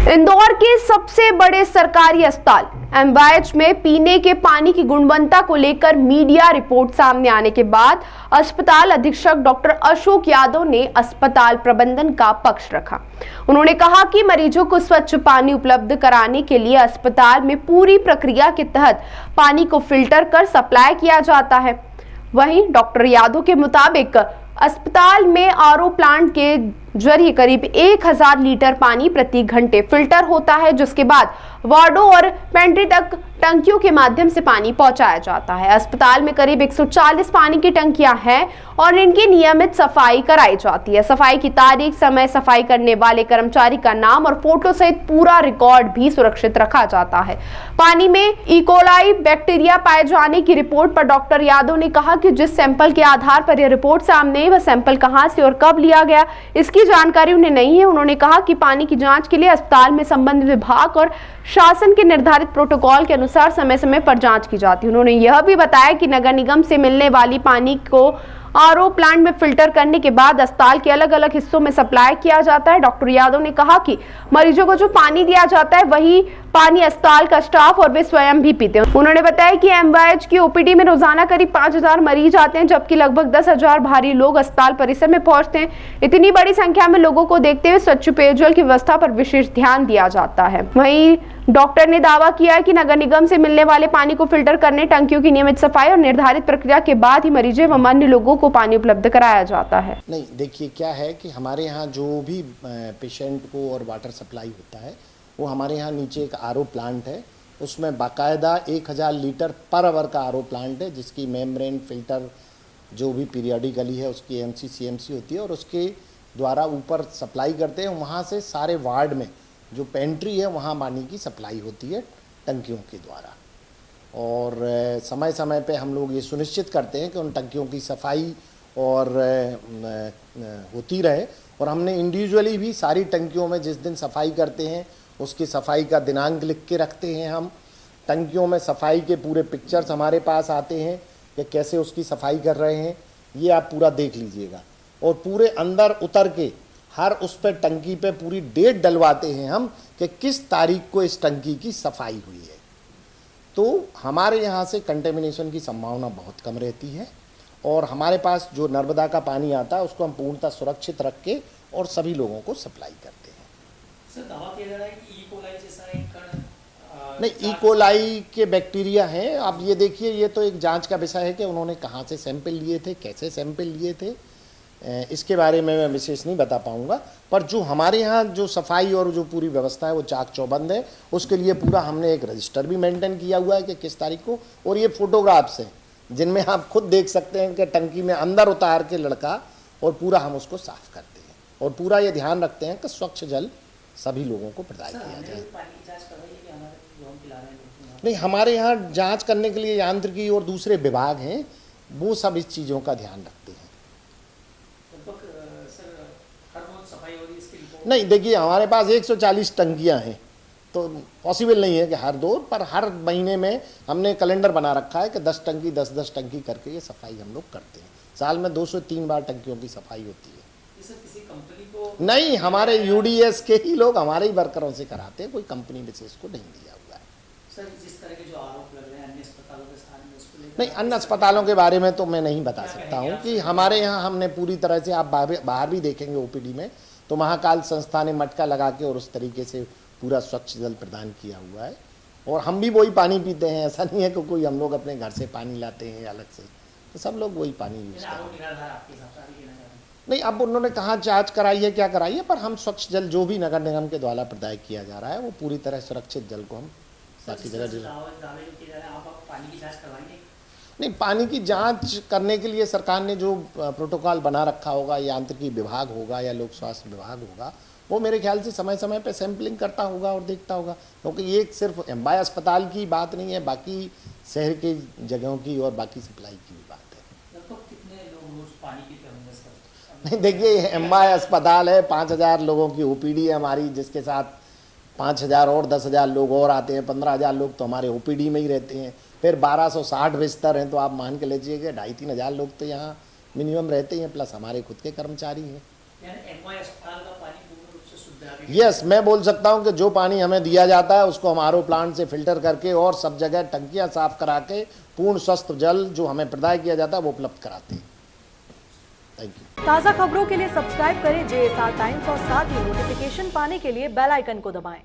इंदौर के सबसे बड़े सरकारी अस्पताल एमवाईएच में पीने के पानी की गुणवत्ता को लेकर मीडिया रिपोर्ट सामने आने के बाद अस्पताल अधीक्षक डॉक्टर अशोक यादव ने अस्पताल प्रबंधन का पक्ष रखा। उन्होंने कहा कि मरीजों को स्वच्छ पानी उपलब्ध कराने के लिए अस्पताल में पूरी प्रक्रिया के तहत पानी को फिल्टर कर सप्लाई किया जाता है। वहीं डॉक्टर यादव के मुताबिक अस्पताल में आरओ प्लांट के जरिए करीब 1000 लीटर पानी प्रति घंटे फिल्टर होता है, जिसके बाद वार्डों और पेंट्री तक टंकियों के माध्यम से पानी पहुंचाया जाता है। अस्पताल में करीब 140 पानी की टंकियां हैं और इनकी नियमित सफाई कराई जाती है। सफाई की तारीख, समय, सफाई करने वाले कर्मचारी का नाम और फोटो सहित पूरा रिकॉर्ड भी सुरक्षित रखा जाता है। पानी में इकोलाई बैक्टीरिया पाए जाने की रिपोर्ट पर डॉक्टर यादव ने कहा कि जिस सैंपल के आधार पर यह रिपोर्ट सामने आई, वह सैंपल कहां से और कब लिया गया, इसकी जानकारी उन्हें नहीं है। उन्होंने कहा कि पानी की जांच के लिए अस्पताल में संबंधित विभाग और शासन के निर्धारित प्रोटोकॉल के अनुसार समय समय पर जांच की जाती है। उन्होंने यह भी बताया कि नगर निगम से मिलने वाली पानी को आरओ प्लांट में फिल्टर करने के बाद अस्पताल के अलग अलग हिस्सों में सप्लाई किया जाता है। डॉक्टर यादव ने कहा कि मरीजों को जो पानी दिया जाता है वही पानी अस्पताल का स्टाफ और वे स्वयं भी पीते हैं। उन्होंने बताया कि एमवाईएच की ओपीडी में रोजाना करीब 5000 मरीज आते हैं, जबकि लगभग 10,000 भारी लोग अस्पताल परिसर में पहुंचते हैं। इतनी बड़ी संख्या में लोगों को देखते हुए स्वच्छ पेयजल की व्यवस्था पर विशेष ध्यान दिया जाता है। वहीं डॉक्टर ने दावा किया है कि नगर निगम से मिलने वाले पानी को फिल्टर करने, टंकियों की नियमित सफाई और निर्धारित प्रक्रिया के बाद ही मरीजों एवं अन्य लोगों को पानी उपलब्ध कराया जाता है। नहीं, देखिए क्या है कि हमारे यहाँ जो भी पेशेंट को और वाटर सप्लाई होता है वो हमारे यहाँ नीचे एक आरओ प्लांट है, उसमें बाकायदा 1000 लीटर पर आवर का आरओ प्लांट है, जिसकी मेम्ब्रेन फिल्टर जो भी पीरियडिकली है उसकी एमसी सीएमसी होती है और उसके द्वारा ऊपर सप्लाई करते हैं। वहाँ से सारे वार्ड में जो पेंट्री है वहाँ पानी की सप्लाई होती है टंकियों के द्वारा, और समय समय पे हम लोग ये सुनिश्चित करते हैं कि उन टंकियों की सफाई और होती रहे। और हमने इंडिविजुअली भी सारी टंकियों में जिस दिन सफाई करते हैं उसकी सफाई का दिनांक लिख के रखते हैं। हम टंकियों में सफाई के पूरे पिक्चर्स हमारे पास आते हैं कि कैसे उसकी सफाई कर रहे हैं, ये आप पूरा देख लीजिएगा। और पूरे अंदर उतर के हर उस पर टंकी पे पूरी डेट डलवाते हैं हम कि किस तारीख को इस टंकी की सफाई हुई है। तो हमारे यहाँ से कंटेमिनेशन की संभावना बहुत कम रहती है और हमारे पास जो नर्मदा का पानी आता है उसको हम पूर्णतः सुरक्षित रख के और सभी लोगों को सप्लाई करते हैं। सर, दावा किया जा रहा है कि इकोलाई जैसा एक कण नहीं, इकोलाई के बैक्टीरिया हैं। आप ये देखिए, ये तो एक जांच का विषय है कि उन्होंने कहाँ से सैंपल लिए थे, कैसे सैंपल लिए थे, इसके बारे में मैं विशेष नहीं बता पाऊंगा। पर जो हमारे यहाँ जो सफाई और जो पूरी व्यवस्था है वो चाक चौबंद है। उसके लिए पूरा हमने एक रजिस्टर भी मेंटेन किया हुआ है कि किस तारीख को, और ये फोटोग्राफ्स हैं जिनमें आप खुद देख सकते हैं कि टंकी में अंदर उतार के लड़का और पूरा हम उसको साफ करते हैं और पूरा ये ध्यान रखते हैं कि स्वच्छ जल सभी लोगों को प्रदान किया जाए। नहीं, हमारे यहाँ जांच करने के लिए यांत्रिकी और दूसरे विभाग हैं, वो सब इस चीज़ों का ध्यान रखते हैं। नहीं, देखिए हमारे पास 140 टंकियां हैं, तो पॉसिबल नहीं है कि हर दो, पर हर महीने में हमने कैलेंडर बना रखा है कि 10 टंकी 10-10 टंकी करके ये सफाई हम लोग करते हैं। साल में 2 से 3 बार टंकियों की सफाई होती है। किसी कंपनी को नहीं, हमारे यूडीएस के ही लोग हमारे ही वर्करों से कराते हैं, कोई कंपनी विशेष को नहीं दिया हुआ है। सर, जिस तरह के जो आरोप लग रहे हैं अन्य अस्पतालों के साथ में, उसको लेकर नहीं, अन्य अस्पतालों के बारे में तो मैं नहीं बता सकता हूँ कि हमारे यहाँ हमने पूरी तरह से, आप बाहर भी देखेंगे ओपीडी में तो महाकाल संस्था ने मटका लगा के और उस तरीके से पूरा स्वच्छ जल प्रदान किया हुआ है। और हम भी वही पानी पीते हैं, ऐसा नहीं है कि कोई हम लोग अपने घर से पानी लाते हैं अलग से, तो सब लोग वही पानी यूज़ करते हैं। नहीं, अब उन्होंने कहाँ जांच कराई है, क्या कराई है, पर हम स्वच्छ जल जो भी नगर निगम के द्वारा प्रदाय किया जा रहा है वो पूरी तरह सुरक्षित जल को हम बाकी जगह नहीं। पानी की जांच करने के लिए सरकार ने जो प्रोटोकॉल बना रखा होगा, यांत्रिकी विभाग होगा या लोक स्वास्थ्य विभाग होगा, वो मेरे ख्याल से समय समय पे सैंपलिंग करता होगा और देखता होगा, क्योंकि ये सिर्फ एमवाई अस्पताल की बात नहीं है, बाकी शहर के जगहों की और बाकी सप्लाई की भी बात है। कितने लोग रोज पानी पीते होंगे सर? नहीं, देखिए एमवाई अस्पताल है, 5000 लोगों की ओपीडी है हमारी, जिसके साथ 5000 और 10,000 लोग और आते हैं। 15,000 लोग तो हमारे ओपीडी में ही रहते हैं। फिर 1260 बिस्तर हैं, तो आप मान के लीजिए कि 2,500-3 हज़ार लोग तो यहाँ मिनिमम रहते हैं, प्लस हमारे खुद के कर्मचारी हैं। एमवाई अस्पताल का पानी पूर्ण रूप से शुद्ध है? यस, मैं बोल सकता हूं कि जो पानी हमें दिया जाता है उसको हम आरओ प्लांट से फिल्टर करके और सब जगह टंकियां साफ करा के पूर्ण स्वस्थ जल जो हमें प्रदान किया जाता है वो उपलब्ध कराते हैं। Thank you. ताज़ा खबरों के लिए सब्सक्राइब करें JSR टाइम्स और साथ ही नोटिफिकेशन पाने के लिए बेल आइकन को दबाएं।